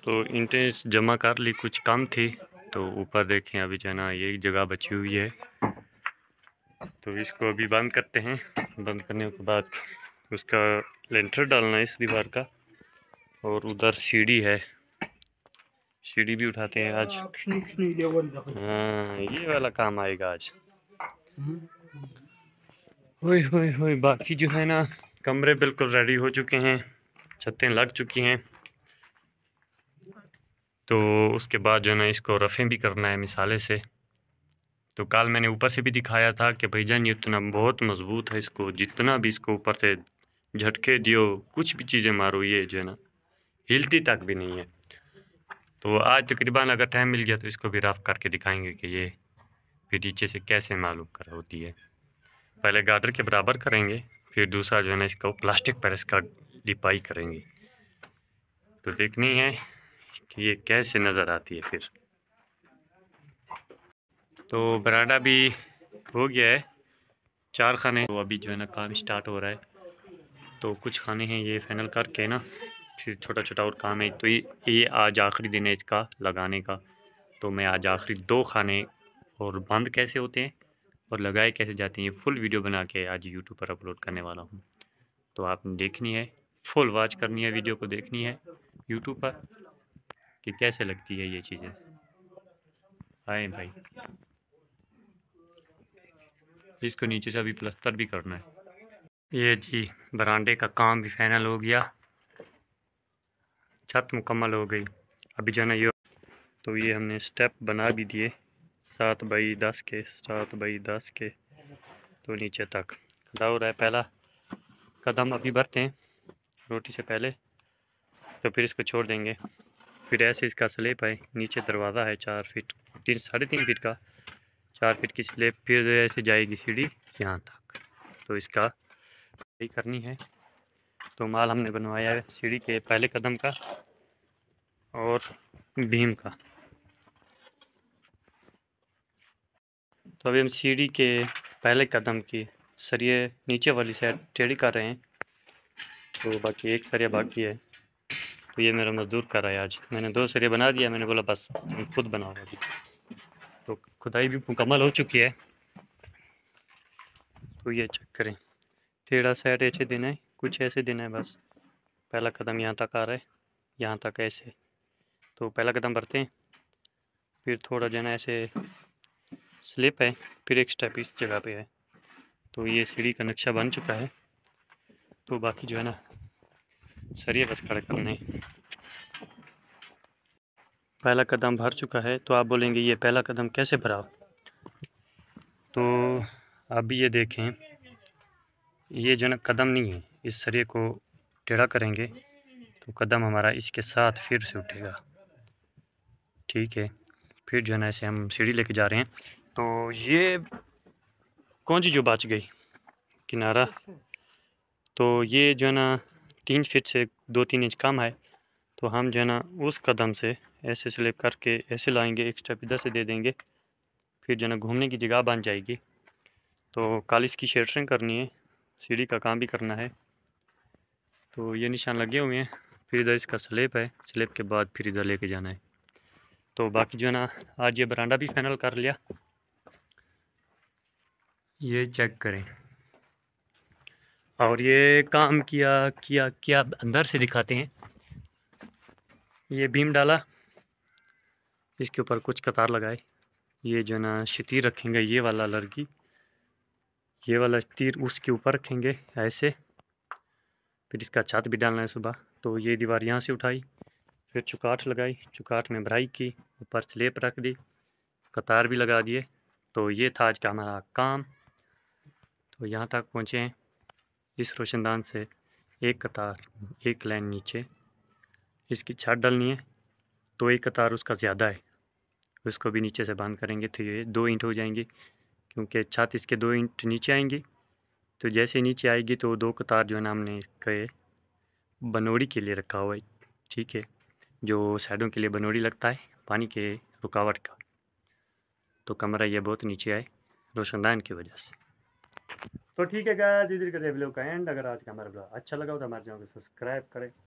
तो ईंटें जमा कर ली, कुछ कम थी तो ऊपर देखें अभी जो है ना ये जगह बची हुई है, तो इसको अभी बंद करते हैं। बंद करने के बाद उसका लेंटर डालना है इस दीवार का, और उधर सीढ़ी है, सीढ़ी भी उठाते हैं आज। हाँ ये वाला काम आएगा आज। होय होय होय। बाकी जो है ना कमरे बिल्कुल रेडी हो चुके हैं, छतें लग चुकी हैं, तो उसके बाद जो है ना इसको रफ़ें भी करना है मिसाले से। तो कल मैंने ऊपर से भी दिखाया था कि भाईजान ये इतना बहुत मजबूत है, इसको जितना भी इसको ऊपर से झटके दियो, कुछ भी चीज़ें मारो, ये जो है ना हिलती तक भी नहीं है। तो आज तकरीबन अगर टाइम मिल गया तो इसको भी रफ करके दिखाएंगे कि ये फिर नीचे से कैसे मालूम कर होती है। पहले गार्डर के बराबर करेंगे, फिर दूसरा जो है ना इसको प्लास्टिक पर इसका लिपाई करेंगे, तो देखनी है कि ये कैसे नज़र आती है फिर। तो बरांडा भी हो गया है, 4 खाने, तो अभी जो है ना काम स्टार्ट हो रहा है। तो कुछ खाने हैं ये फाइनल करके ना फिर छोटा छोटा और काम है। तो ये आज आखिरी दिन है इसका लगाने का, तो मैं आज आखिरी 2 खाने और बंद कैसे होते हैं और लगाए कैसे जाते हैं ये फुल वीडियो बना के आज यूट्यूब पर अपलोड करने वाला हूँ। तो आपने देखनी है, फुल वॉच करनी है, वीडियो को देखनी है यूट्यूब पर कि कैसे लगती है ये चीज़ें। आए भाई, इसको नीचे से अभी प्लस्तर भी करना है। ये जी बरांडे का काम भी फाइनल हो गया, छत मुकम्मल हो गई। अभी जो है ना ये, तो ये हमने स्टेप बना भी दिए 7 बाई 10 के, 7 बाई 10 के, तो नीचे तक खड़ा हो रहा है। पहला कदम अभी भरते हैं रोटी से पहले, तो फिर इसको छोड़ देंगे। फिर ऐसे इसका स्लेब है, नीचे दरवाज़ा है 4 फीट 3.5 फीट का, 4 फीट की स्लेब, फिर ऐसे जाएगी सीढ़ी यहाँ तक। तो इसका यही करनी है। तो माल हमने बनवाया है सीढ़ी के पहले कदम का और बीम का। तो अभी हम सीढ़ी के पहले कदम की सरिये नीचे वाली साइड टेढ़ी कर रहे हैं, तो बाकी एक सरिया बाकी है। तो ये मेरा मज़दूर कर रहा है, आज मैंने 2 सरिया बना दिया, मैंने बोला बस तुम खुद बनाओ अभी। तो खुदाई भी मुकम्मल हो चुकी है, तो ये चेक करें, टेढ़ा साइड ऐसे देना है, कुछ ऐसे देना है बस। पहला कदम यहाँ तक आ रहा है, यहाँ तक ऐसे। तो पहला कदम भरते हैं, फिर थोड़ा जो है ना ऐसे स्लिप है, फिर एक स्टेप इस जगह पे है। तो ये सीढ़ी का नक्शा बन चुका है, तो बाकी जो है ना सरिये बस खड़े करने हैं। पहला कदम भर चुका है, तो आप बोलेंगे ये पहला कदम कैसे भरा? तो अभी ये देखें, ये जो ना कदम नहीं है, इस सरिये को टेढ़ा करेंगे तो कदम हमारा इसके साथ फिर से उठेगा, ठीक है। फिर जो है ना ऐसे हम सीढ़ी लेके जा रहे हैं। तो ये कौन सी जो बच गई किनारा, तो ये जो है ना 3 फीट से 2-3 इंच कम है, तो हम जो है ना उस कदम से ऐसे स्लिप करके ऐसे लाएंगे, एक स्टेप इधर से दे देंगे, फिर जो है ना घूमने की जगह बन जाएगी। तो कल इसकी शेटरिंग करनी है, सीढ़ी का काम भी करना है। तो ये निशान लगे हुए हैं, फिर इधर इसका स्लेब है, स्लेब के बाद फिर इधर लेके जाना है। तो बाकी जो है ना आज ये बरांडा भी फाइनल कर लिया, ये चेक करें। और ये काम किया किया किया अंदर से दिखाते हैं। ये बीम डाला, इसके ऊपर कुछ कतार लगाए, ये जो ना शतीर रखेंगे, ये वाला लड़की, ये वाला तीर उसके ऊपर रखेंगे ऐसे। फिर इसका छत भी डालना है सुबह। तो ये दीवार यहाँ से उठाई, फिर चुकाट लगाई, चुकाट में भराई की, ऊपर स्लेब रख दी, कतार भी लगा दिए। तो ये था आज का हमारा काम। तो यहाँ तक पहुँचे हैं, इस रोशनदान से एक कतार, एक लाइन नीचे इसकी छत डालनी है, तो एक कतार उसका ज़्यादा है, उसको भी नीचे से बंद करेंगे तो ये 2 ईंट हो जाएंगी, क्योंकि छत इसके 2 ईंट नीचे आएंगी। तो जैसे नीचे आएगी तो 2 कतार जो है ना हमने कहे बनोड़ी के लिए रखा हुआ है, ठीक है, जो साइडों के लिए बनोड़ी लगता है पानी के रुकावट का। तो कमरा ये बहुत नीचे आए रोशनदान की वजह से। तो ठीक है गाइस, इधर कर वीडियो का एंड। अगर आज का हमारा वीडियो अच्छा लगा हो तो हमारे चैनल को सब्सक्राइब करें।